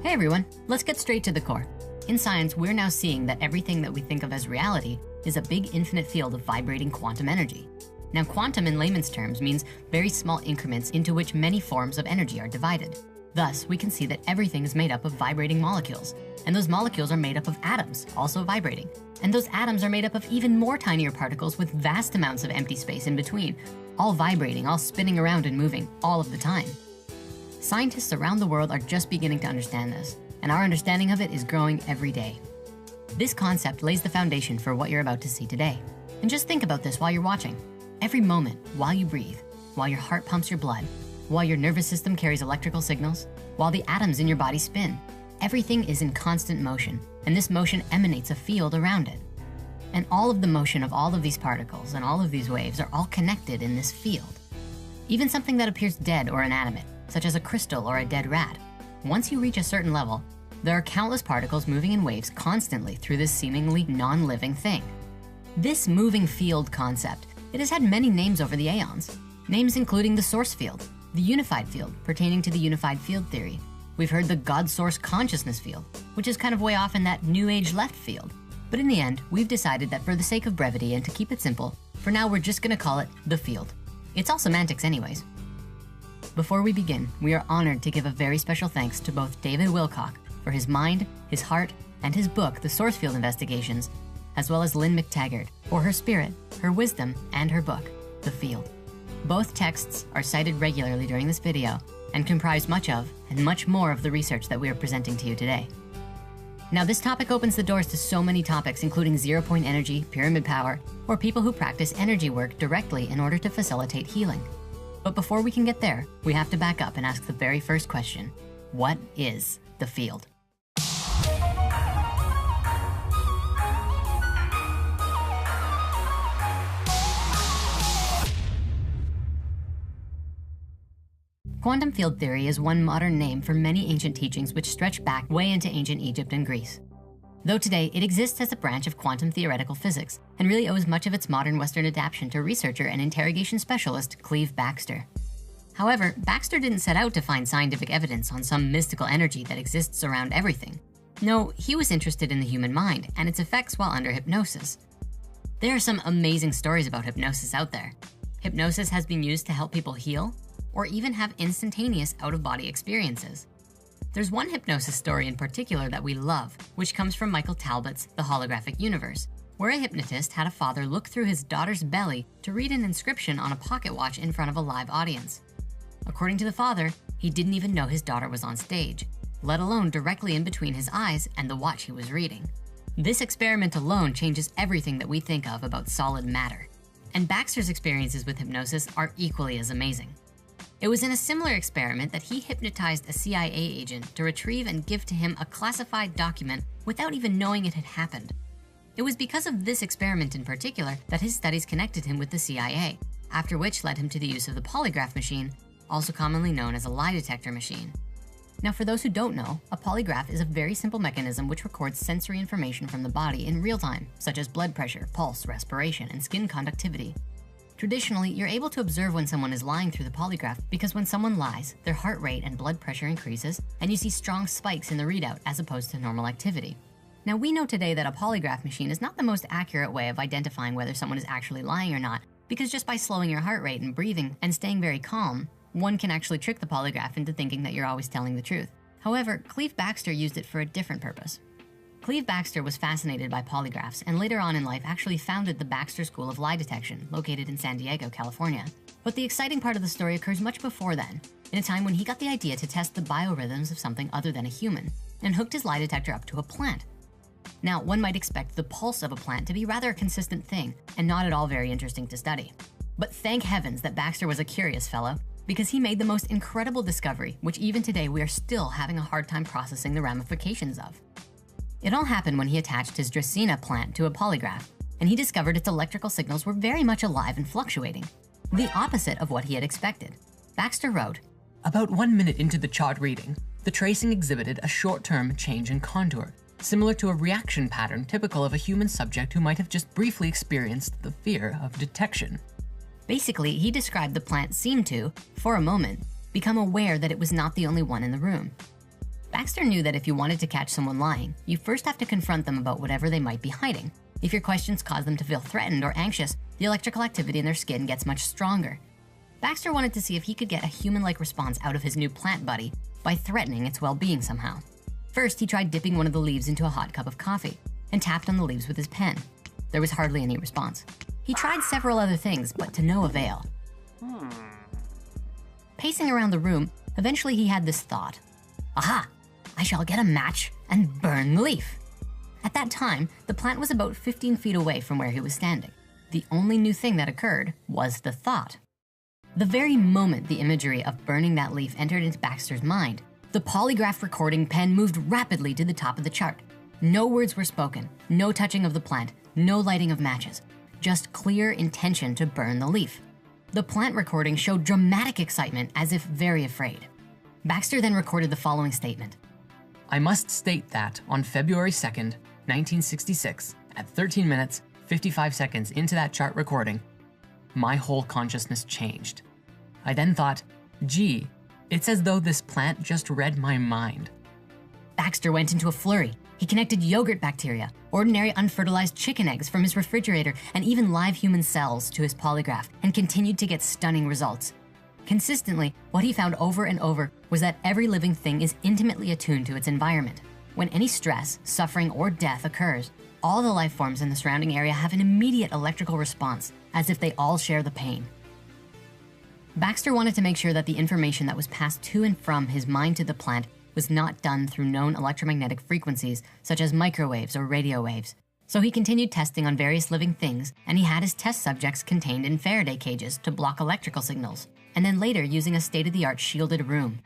Hey everyone, let's get straight to the core. In science, we're now seeing that everything that we think of as reality is a big infinite field of vibrating quantum energy. Now, quantum in layman's terms means very small increments into which many forms of energy are divided. Thus, we can see that everything is made up of vibrating molecules, and those molecules are made up of atoms, also vibrating. And those atoms are made up of even more tinier particles with vast amounts of empty space in between, all vibrating, all spinning around and moving all of the time. Scientists around the world are just beginning to understand this, and our understanding of it is growing every day. This concept lays the foundation for what you're about to see today. And just think about this while you're watching. Every moment, while you breathe, while your heart pumps your blood, while your nervous system carries electrical signals, while the atoms in your body spin, everything is in constant motion, and this motion emanates a field around it. And all of the motion of all of these particles and all of these waves are all connected in this field. Even something that appears dead or inanimate, such as a crystal or a dead rat, once you reach a certain level, there are countless particles moving in waves constantly through this seemingly non-living thing. This moving field concept, it has had many names over the aeons. Names including the source field, the unified field pertaining to the unified field theory. We've heard the God source consciousness field, which is kind of way off in that new age left field. But in the end, we've decided that for the sake of brevity and to keep it simple, for now we're just gonna call it the field. It's all semantics anyways. Before we begin, we are honored to give a very special thanks to both David Wilcock for his mind, his heart, and his book, The Source Field Investigations, as well as Lynn McTaggart for her spirit, her wisdom, and her book, The Field. Both texts are cited regularly during this video and comprise much of and much more of the research that we are presenting to you today. Now, this topic opens the doors to so many topics, including zero-point energy, pyramid power, or people who practice energy work directly in order to facilitate healing. But before we can get there, we have to back up and ask the very first question. What is the field? Quantum field theory is one modern name for many ancient teachings which stretch back way into ancient Egypt and Greece. Though today it exists as a branch of quantum theoretical physics and really owes much of its modern Western adaptation to researcher and interrogation specialist Cleve Backster. However, Backster didn't set out to find scientific evidence on some mystical energy that exists around everything. No, he was interested in the human mind and its effects while under hypnosis. There are some amazing stories about hypnosis out there. Hypnosis has been used to help people heal or even have instantaneous out-of-body experiences. There's one hypnosis story in particular that we love, which comes from Michael Talbot's The Holographic Universe, where a hypnotist had a father look through his daughter's belly to read an inscription on a pocket watch in front of a live audience. According to the father, he didn't even know his daughter was on stage, let alone directly in between his eyes and the watch he was reading. This experiment alone changes everything that we think of about solid matter. And Backster's experiences with hypnosis are equally as amazing. It was in a similar experiment that he hypnotized a CIA agent to retrieve and give to him a classified document without even knowing it had happened. It was because of this experiment in particular that his studies connected him with the CIA, after which led him to the use of the polygraph machine, also commonly known as a lie detector machine. Now, for those who don't know, a polygraph is a very simple mechanism which records sensory information from the body in real time, such as blood pressure, pulse, respiration, and skin conductivity. Traditionally, you're able to observe when someone is lying through the polygraph because when someone lies, their heart rate and blood pressure increases, and you see strong spikes in the readout as opposed to normal activity. Now, we know today that a polygraph machine is not the most accurate way of identifying whether someone is actually lying or not, because just by slowing your heart rate and breathing and staying very calm, one can actually trick the polygraph into thinking that you're always telling the truth. However, Cleve Backster used it for a different purpose. Cleve Backster was fascinated by polygraphs and later on in life actually founded the Backster School of Lie Detection, located in San Diego, California. But the exciting part of the story occurs much before then, in a time when he got the idea to test the biorhythms of something other than a human and hooked his lie detector up to a plant. Now, one might expect the pulse of a plant to be rather a consistent thing and not at all very interesting to study. But thank heavens that Backster was a curious fellow, because he made the most incredible discovery, which even today we are still having a hard time processing the ramifications of. It all happened when he attached his Dracaena plant to a polygraph, and he discovered its electrical signals were very much alive and fluctuating, the opposite of what he had expected. Backster wrote, "About 1 minute into the chart reading, the tracing exhibited a short-term change in contour, similar to a reaction pattern typical of a human subject who might have just briefly experienced the fear of detection." Basically, he described the plant seemed to, for a moment, become aware that it was not the only one in the room. Baxter knew that if you wanted to catch someone lying, you first have to confront them about whatever they might be hiding. If your questions cause them to feel threatened or anxious, the electrical activity in their skin gets much stronger. Baxter wanted to see if he could get a human-like response out of his new plant buddy by threatening its well-being somehow. First, he tried dipping one of the leaves into a hot cup of coffee and tapped on the leaves with his pen. There was hardly any response. He tried several other things, but to no avail. Pacing around the room, eventually he had this thought. Aha! I shall get a match and burn the leaf. At that time, the plant was about 15 feet away from where he was standing. The only new thing that occurred was the thought. The very moment the imagery of burning that leaf entered into Baxter's mind, the polygraph recording pen moved rapidly to the top of the chart. No words were spoken, no touching of the plant, no lighting of matches, just clear intention to burn the leaf. The plant recording showed dramatic excitement, as if very afraid. Baxter then recorded the following statement. I must state that on February 2nd, 1966, at 13 minutes, 55 seconds into that chart recording, my whole consciousness changed. I then thought, gee, it's as though this plant just read my mind. Baxter went into a flurry. He connected yogurt bacteria, ordinary unfertilized chicken eggs from his refrigerator, and even live human cells to his polygraph, and continued to get stunning results. Consistently, what he found over and over was that every living thing is intimately attuned to its environment. When any stress, suffering, or death occurs, all the life forms in the surrounding area have an immediate electrical response, as if they all share the pain. Baxter wanted to make sure that the information that was passed to and from his mind to the plant was not done through known electromagnetic frequencies, such as microwaves or radio waves. So he continued testing on various living things, and he had his test subjects contained in Faraday cages to block electrical signals, and then later using a state-of-the-art shielded room.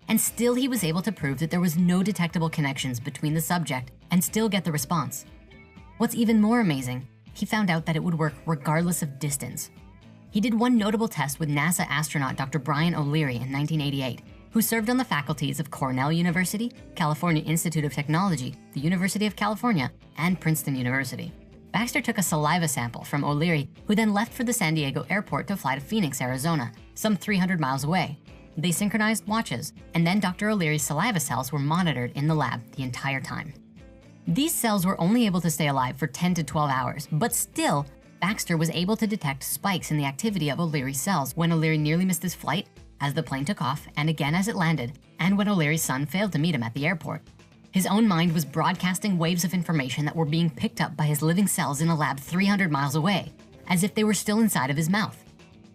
And still he was able to prove that there was no detectable connections between the subject and still get the response. What's even more amazing, he found out that it would work regardless of distance. He did one notable test with NASA astronaut Dr. Brian O'Leary in 1988, who served on the faculties of Cornell University, California Institute of Technology, the University of California, and Princeton University. Baxter took a saliva sample from O'Leary, who then left for the San Diego airport to fly to Phoenix, Arizona, some 300 miles away. They synchronized watches, and then Dr. O'Leary's saliva cells were monitored in the lab the entire time. These cells were only able to stay alive for 10 to 12 hours, but still, Baxter was able to detect spikes in the activity of O'Leary's cells when O'Leary nearly missed his flight, as the plane took off, and again as it landed, and when O'Leary's son failed to meet him at the airport. His own mind was broadcasting waves of information that were being picked up by his living cells in a lab 300 miles away, as if they were still inside of his mouth.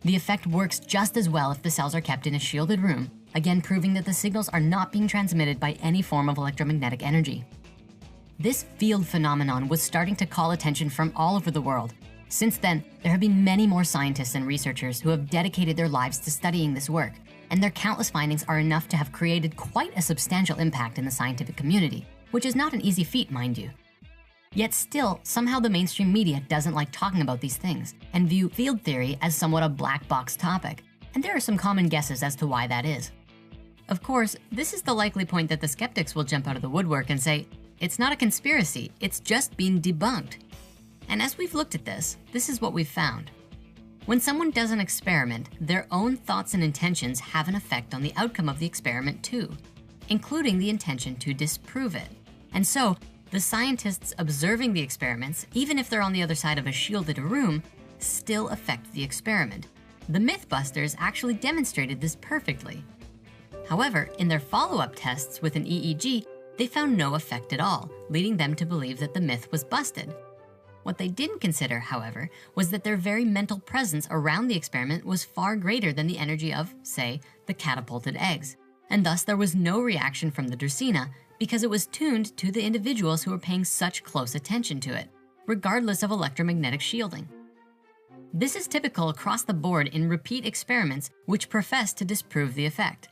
The effect works just as well if the cells are kept in a shielded room, again proving that the signals are not being transmitted by any form of electromagnetic energy. This field phenomenon was starting to call attention from all over the world. Since then, there have been many more scientists and researchers who have dedicated their lives to studying this work, and their countless findings are enough to have created quite a substantial impact in the scientific community, which is not an easy feat, mind you. Yet still, somehow the mainstream media doesn't like talking about these things and view field theory as somewhat a black box topic, and there are some common guesses as to why that is. Of course, this is the likely point that the skeptics will jump out of the woodwork and say, it's not a conspiracy, it's just been debunked. And as we've looked at this is what we've found. When someone does an experiment, their own thoughts and intentions have an effect on the outcome of the experiment too, including the intention to disprove it. And so, the scientists observing the experiments, even if they're on the other side of a shielded room, still affect the experiment. The Mythbusters actually demonstrated this perfectly. However, in their follow-up tests with an EEG, they found no effect at all, leading them to believe that the myth was busted. What they didn't consider, however, was that their very mental presence around the experiment was far greater than the energy of, say, the catapulted eggs. And thus there was no reaction from the Dracena because it was tuned to the individuals who were paying such close attention to it, regardless of electromagnetic shielding. This is typical across the board in repeat experiments which profess to disprove the effect.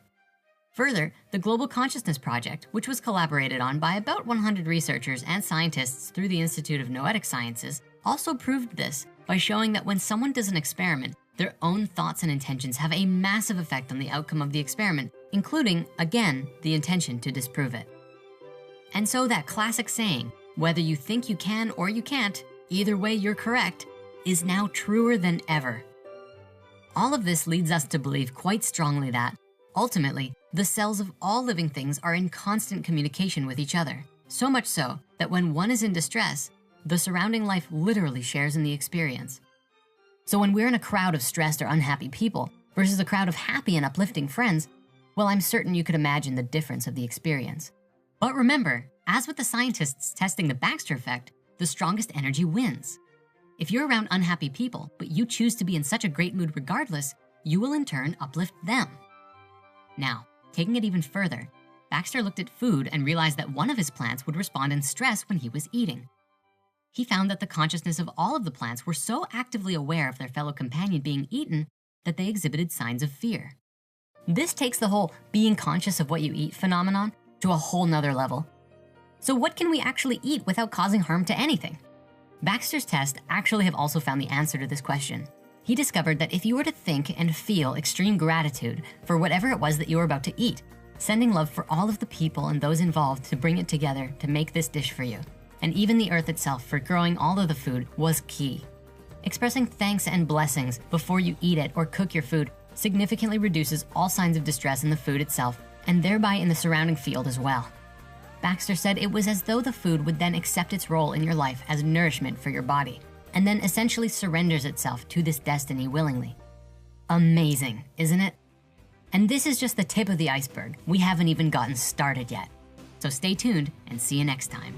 Further, the Global Consciousness Project, which was collaborated on by about 100 researchers and scientists through the Institute of Noetic Sciences, also proved this by showing that when someone does an experiment, their own thoughts and intentions have a massive effect on the outcome of the experiment, including, again, the intention to disprove it. And so that classic saying, whether you think you can or you can't, either way you're correct, is now truer than ever. All of this leads us to believe quite strongly that, ultimately, The cells of all living things are in constant communication with each other, so much so that when one is in distress, the surrounding life literally shares in the experience. So when we're in a crowd of stressed or unhappy people versus a crowd of happy and uplifting friends, well, I'm certain you could imagine the difference of the experience. But remember, as with the scientists testing the Baxter effect, the strongest energy wins. If you're around unhappy people, but you choose to be in such a great mood regardless, you will in turn uplift them. Now, taking it even further, Baxter looked at food and realized that one of his plants would respond in stress when he was eating. He found that the consciousness of all of the plants were so actively aware of their fellow companion being eaten that they exhibited signs of fear. This takes the whole being conscious of what you eat phenomenon to a whole nother level. So what can we actually eat without causing harm to anything? Baxter's tests actually have also found the answer to this question. He discovered that if you were to think and feel extreme gratitude for whatever it was that you were about to eat, sending love for all of the people and those involved to bring it together to make this dish for you, and even the earth itself for growing all of the food, was key. Expressing thanks and blessings before you eat it or cook your food significantly reduces all signs of distress in the food itself and thereby in the surrounding field as well. Baxter said it was as though the food would then accept its role in your life as nourishment for your body, and then essentially surrenders itself to this destiny willingly. Amazing, isn't it? And this is just the tip of the iceberg. We haven't even gotten started yet. So stay tuned and see you next time.